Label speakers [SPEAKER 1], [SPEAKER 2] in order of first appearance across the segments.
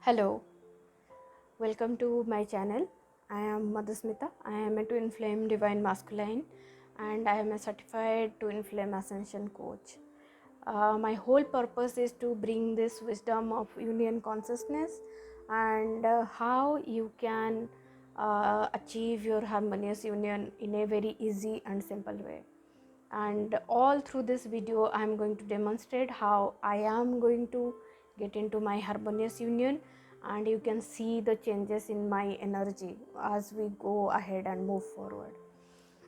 [SPEAKER 1] Hello, welcome to my channel. I am Madhusmita. I am a twin flame divine masculine and I am a certified twin flame ascension coach. My whole purpose is to bring this wisdom of union consciousness and how you can achieve your harmonious union in a very easy and simple way. And all through this video I am going to demonstrate how I am going to get into my harmonious union, and you can see the changes in my energy as we go ahead and move forward.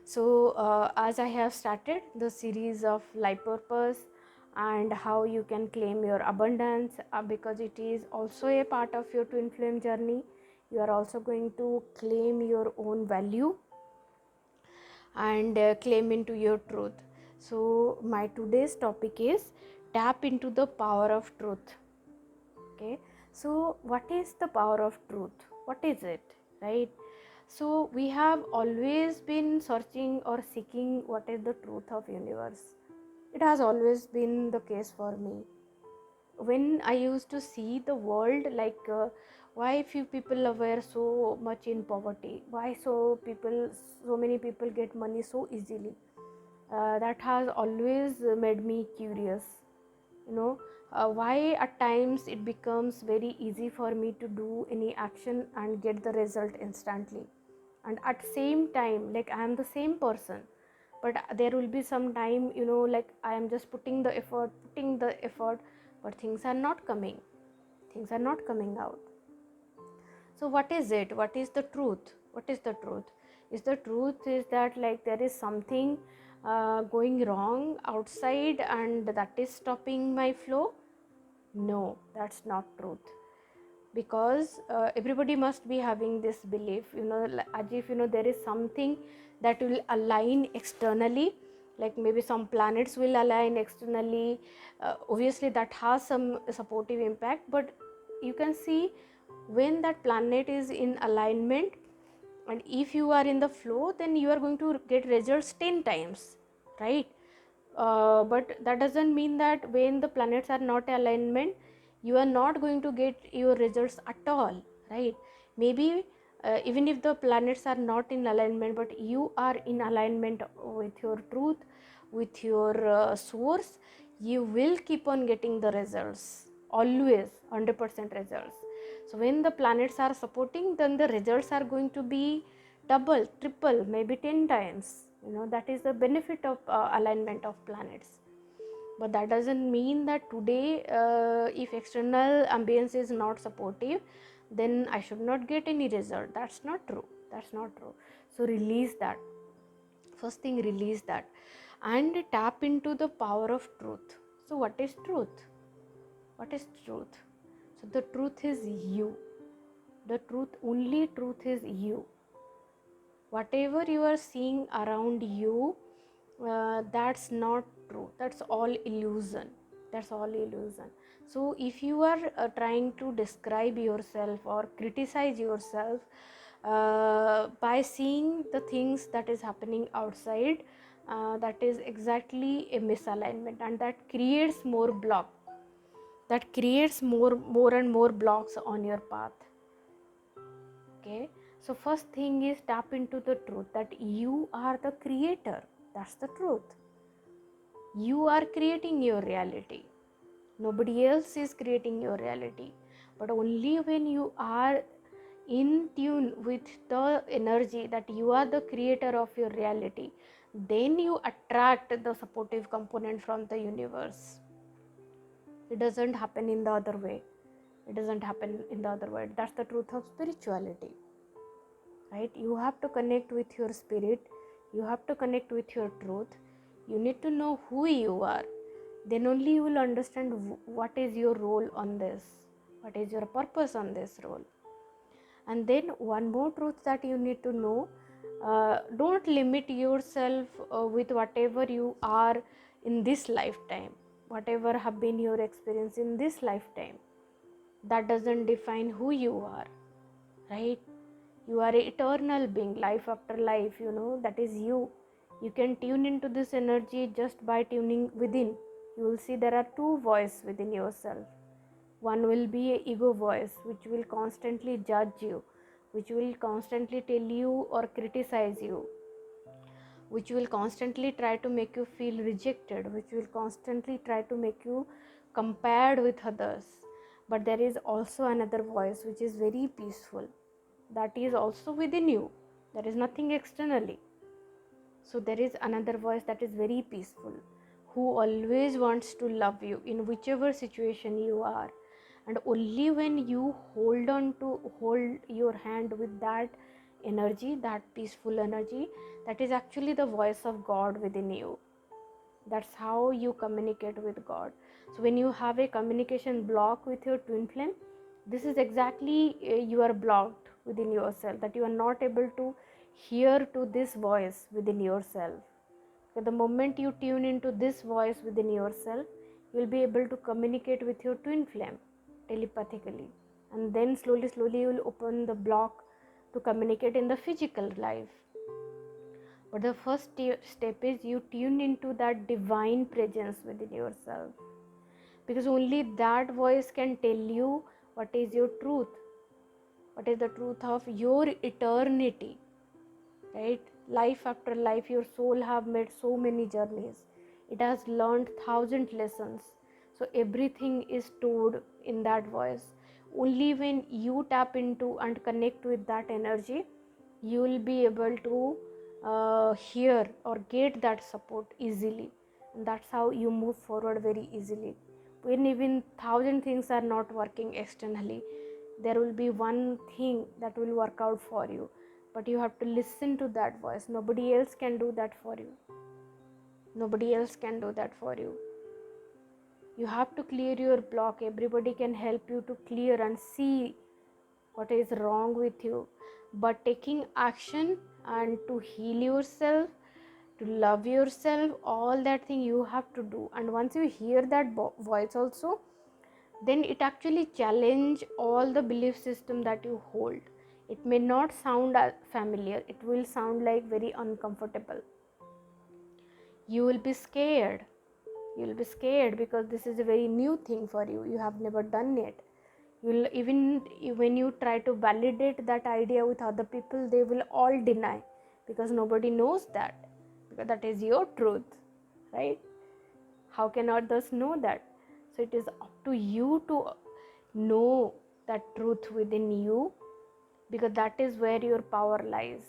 [SPEAKER 1] So as I have started the series of life purpose and how you can claim your abundance, because it is also a part of your twin flame journey. You are also going to claim your own value and claim into your truth. So my today's topic is tap into the power of truth. Okay, so what is the power of truth? What is it, right? So we have always been searching or seeking what is the truth of universe. It has always been the case for me. When I used to see the world, like why few people were so much in poverty, why so many people get money so easily, that has always made me curious. you know why at times it becomes very easy for me to do any action and get the result instantly, and at same time, like I am the same person, but there will be some time, like I am just putting the effort, but things are not coming out. So what is it? What is the truth? What is the truth? Is the truth is that, like, there is something going wrong outside and that is stopping my flow? No, that's not truth. Because everybody must be having this belief, as if there is something that will align externally, like maybe some planets will align externally. Obviously that has some supportive impact, but you can see when that planet is in alignment, and if you are in the flow, then you are going to get results 10 times, right? But that doesn't mean that when the planets are not alignment, you are not going to get your results at all, right? Maybe even if the planets are not in alignment, but you are in alignment with your truth, with your source, you will keep on getting the results, always 100% results. So when the planets are supporting, then the results are going to be double, triple, maybe 10 times. That is the benefit of alignment of planets. But that doesn't mean that today, if external ambience is not supportive, then I should not get any result. That's not true. So release that. First thing, release that and tap into the power of truth. So what is truth? So the truth is you. The truth, only truth is you. Whatever you are seeing around you, that's not true. That's all illusion. So if you are trying to describe yourself or criticize yourself by seeing the things that is happening outside, that is exactly a misalignment, and that creates more and more blocks on your path. Okay, so first thing is tap into the truth that you are the creator. That's the truth. You are creating your reality. Nobody else is creating your reality, but only when you are in tune with the energy that you are the creator of your reality, then you attract the supportive component from the universe. It doesn't happen in the other way. That's the truth of spirituality, right? You have to connect with your spirit, you have to connect with your truth. You need to know who you are. Then only you will understand what is your role on this, what is your purpose on this role. And then one more truth that you need to know, don't limit yourself with whatever you are in this lifetime, whatever have been your experience in this lifetime. That doesn't define who you are, right? You are an eternal being, life after life, that is you. You can tune into this energy just by tuning within. You will see there are two voices within yourself. One will be a ego voice which will constantly judge you, which will constantly tell you or criticize you, which will constantly try to make you feel rejected, which will constantly try to make you compared with others. But there is also another voice which is very peaceful, that is also within you, there is nothing externally. So there is another voice that is very peaceful, who always wants to love you in whichever situation you are. And only when you hold your hand with that energy, that peaceful energy, that is actually the voice of God within you. That's how you communicate with God. So when you have a communication block with your twin flame, this is exactly you are blocked within yourself, that you are not able to hear to this voice within yourself. So the moment you tune into this voice within yourself, you will be able to communicate with your twin flame telepathically, and then slowly you will open the block to communicate in the physical life. But the first step is you tune into that divine presence within yourself, because only that voice can tell you what is your truth, what is the truth of your eternity, right? Life after life, your soul have made so many journeys, it has learned 1,000 lessons. So everything is stored in that voice. Only when you tap into and connect with that energy, you will be able to hear or get that support easily, and that's how you move forward very easily. When even 1,000 things are not working externally, there will be one thing that will work out for you, but you have to listen to that voice. Nobody else can do that for you. Nobody else can do that for you. You have to clear your block. Everybody can help you to clear and see what is wrong with you, but taking action and to heal yourself, to love yourself, all that thing you have to do. And once you hear that voice also, then it actually challenge all the belief system that you hold. It may not sound familiar, it will sound like very uncomfortable. You will be scared, you will be scared because this is a very new thing for you, you have never done it. You'll even when you try to validate that idea with other people, they will all deny, because nobody knows that, because that is your truth, right? How can others know that? So it is up to you to know that truth within you, because that is where your power lies.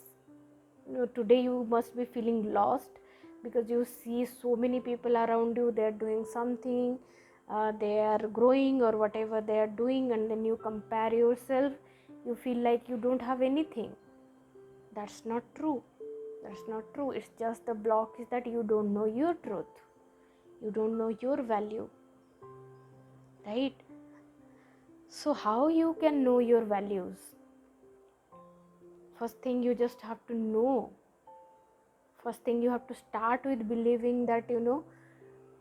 [SPEAKER 1] Today you must be feeling lost because you see so many people around you, they are doing something, they are growing or whatever they are doing, and then you compare yourself, you feel like you don't have anything. That's not true. That's not true. It's just the block is that you don't know your truth, you don't know your value, right? So how you can know your values? First thing, you just have to know. First thing, you have to start with believing that,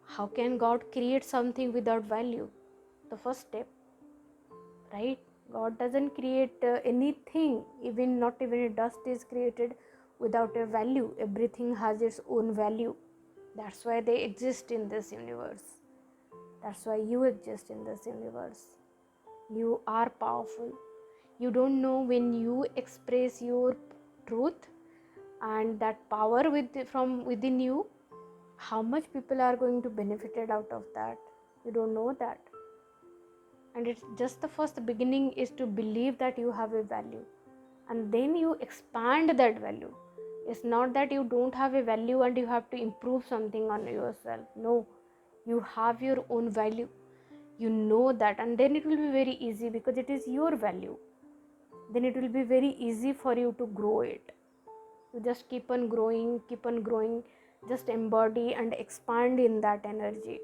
[SPEAKER 1] how can God create something without value? The first step, right? God doesn't create anything, even not even a dust is created without a value. Everything has its own value. That's why they exist in this universe. That's why you exist in this universe. You are powerful. You don't know, when you express your truth and that power from within you, how much people are going to benefited out of that. You don't know that. And it's just the first beginning is to believe that you have a value, and then you expand that value. It's not that you don't have a value and you have to improve something on yourself. No, you have your own value. You know that, and then it will be very easy because it is your value. Then it will be very easy for you to grow it. You just keep on growing, just embody and expand in that energy.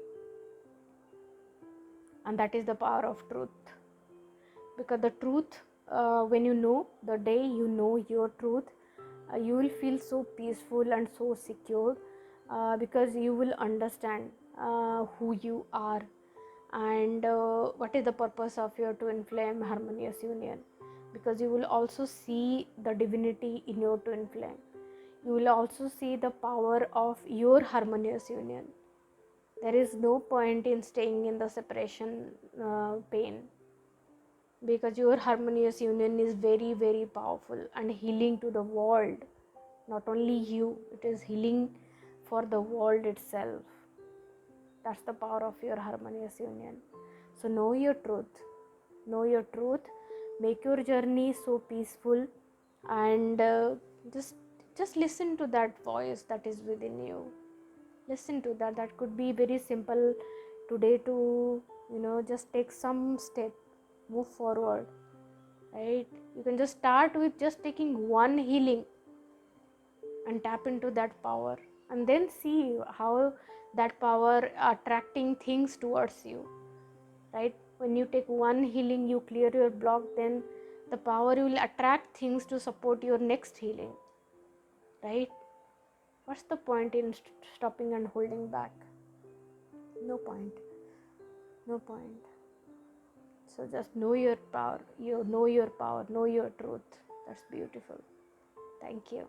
[SPEAKER 1] And that is the power of truth. Because the truth, when you know, the day you know your truth, you will feel so peaceful and so secure, because you will understand who you are, and what is the purpose of your twin flame harmonious union. Because you will also see the divinity in your twin flame. You will also see the power of your harmonious union. There is no point in staying in the separation pain, because your harmonious union is very, very powerful and healing to the world. Not only you, it is healing for the world itself. That's the power of your harmonious union. So know your truth. Know your truth. Make your journey so peaceful, and just listen to that voice that is within you. Listen to that. That could be very simple today to, just take some step, move forward, right? You can just start with just taking one healing and tap into that power, and then see how that power attracting things towards you, right? When you take one healing, you clear your block, then the power will attract things to support your next healing, right? What's the point in stopping and holding back? No point. No point. So just know your power. You know your power, know your truth. That's beautiful. Thank you.